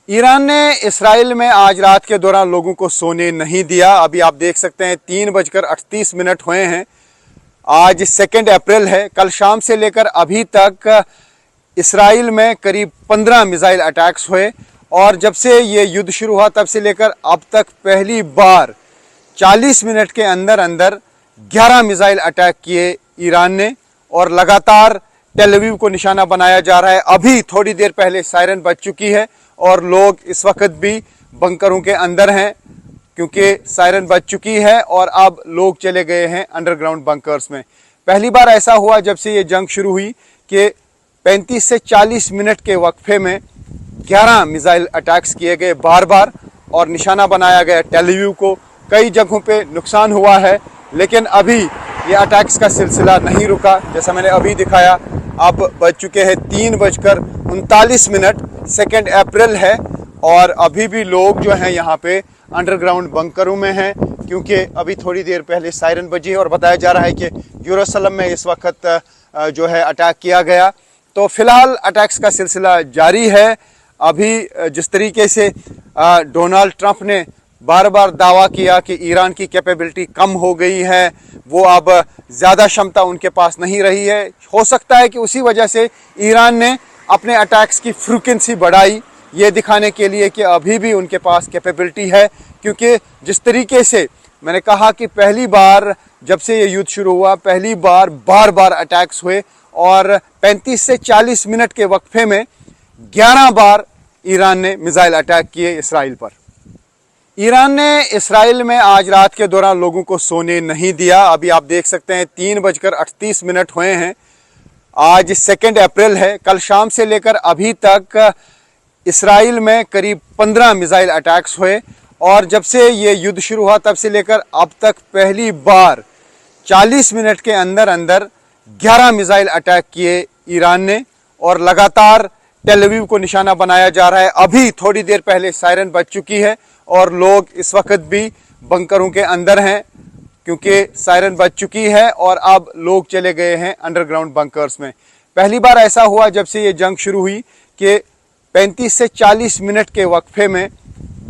Iran ने Israel में आज रात के दौरान लोगों को सोने नहीं दिया। अभी आप देख सकते हैं 3:38 हुए हैं। आज 2 अप्रैल है। कल शाम से लेकर अभी तक इसराइल में करीब 15 मिसाइल अटैक्स हुए और जब से ये युद्ध शुरू हुआ तब से लेकर अब तक पहली बार 40 मिनट के अंदर अंदर 11 मिसाइल अटैक किए ईरान ने और लगातार टेल अवीव को निशाना बनाया जा रहा है। अभी थोड़ी देर पहले सायरन बज चुकी है और लोग इस वक्त भी बंकरों के अंदर हैं क्योंकि सायरन बज चुकी है और अब लोग चले गए हैं अंडरग्राउंड बंकर्स में। पहली बार ऐसा हुआ जब से ये जंग शुरू हुई कि 35 से 40 मिनट के वक्फे में 11 मिसाइल अटैक्स किए गए बार बार और निशाना बनाया गया टेल अवीव को। कई जगहों पे नुकसान हुआ है लेकिन अभी ये अटैक्स का सिलसिला नहीं रुका। जैसा मैंने अभी दिखाया, अब बज चुके हैं 3:39। 2 अप्रैल है और अभी भी लोग जो हैं यहाँ पे अंडरग्राउंड बंकरों में हैं क्योंकि अभी थोड़ी देर पहले सायरन बजी है और बताया जा रहा है कि यरूशलेम में इस वक्त जो है अटैक किया गया। तो फिलहाल अटैक्स का सिलसिला जारी है। अभी जिस तरीके से डोनाल्ड ट्रंप ने बार बार दावा किया कि ईरान की कैपेबिलिटी कम हो गई है, वो अब ज़्यादा क्षमता उनके पास नहीं रही है। हो सकता है कि उसी वजह से ईरान ने अपने अटैक्स की फ्रीक्वेंसी बढ़ाई, ये दिखाने के लिए कि अभी भी उनके पास कैपेबिलिटी है। क्योंकि जिस तरीके से मैंने कहा कि पहली बार जब से ये युद्ध शुरू हुआ पहली बार बार अटैक्स हुए और 35 से 40 मिनट के वक्फे में 11 बार ईरान ने मिसाइल अटैक किए इसराइल पर। ईरान ने इसराइल में आज रात के दौरान लोगों को सोने नहीं दिया। अभी आप देख सकते हैं 3:38 हुए हैं। आज 2 अप्रैल है। कल शाम से लेकर अभी तक इसराइल में करीब 15 मिसाइल अटैक्स हुए और जब से ये युद्ध शुरू हुआ तब से लेकर अब तक पहली बार 40 मिनट के अंदर अंदर 11 मिसाइल अटैक किए ईरान ने और लगातार टेल अवीव को निशाना बनाया जा रहा है। अभी थोड़ी देर पहले सायरन बज चुकी है और लोग इस वक्त भी बंकरों के अंदर हैं क्योंकि सायरन बज चुकी है और अब लोग चले गए हैं अंडरग्राउंड बंकर्स में। पहली बार ऐसा हुआ जब से ये जंग शुरू हुई कि 35 से 40 मिनट के वक्फे में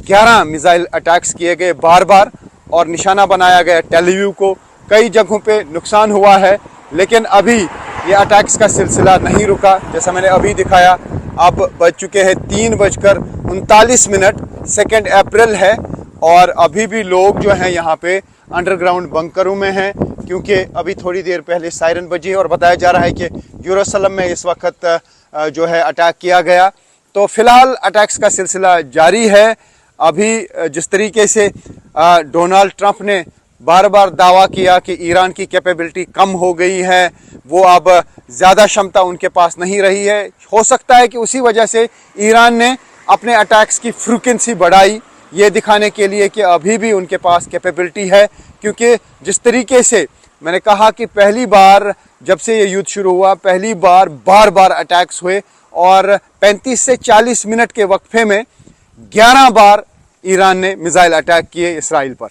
11 मिसाइल अटैक्स किए गए बार बार और निशाना बनाया गया टेल अवीव को। कई जगहों पे नुकसान हुआ है लेकिन अभी ये अटैक्स का सिलसिला नहीं रुका। जैसा मैंने अभी दिखाया, अब बज चुके हैं 3:39। 2 अप्रैल है और अभी भी लोग जो हैं यहाँ पे अंडरग्राउंड बंकरों में हैं क्योंकि अभी थोड़ी देर पहले सायरन बजी है और बताया जा रहा है कि यरूशलेम में इस वक्त जो है अटैक किया गया। तो फिलहाल अटैक्स का सिलसिला जारी है। अभी जिस तरीके से डोनाल्ड ट्रंप ने बार बार दावा किया कि ईरान की कैपेबिलिटी कम हो गई है, वो अब ज़्यादा क्षमता उनके पास नहीं रही है। हो सकता है कि उसी वजह से ईरान ने अपने अटैक्स की फ्रीक्वेंसी बढ़ाई, ये दिखाने के लिए कि अभी भी उनके पास कैपेबिलिटी है। क्योंकि जिस तरीके से मैंने कहा कि पहली बार जब से ये युद्ध शुरू हुआ पहली बार अटैक्स हुए और 35 से 40 मिनट के वक्फे में 11 बार ईरान ने मिसाइल अटैक किए इसराइल पर।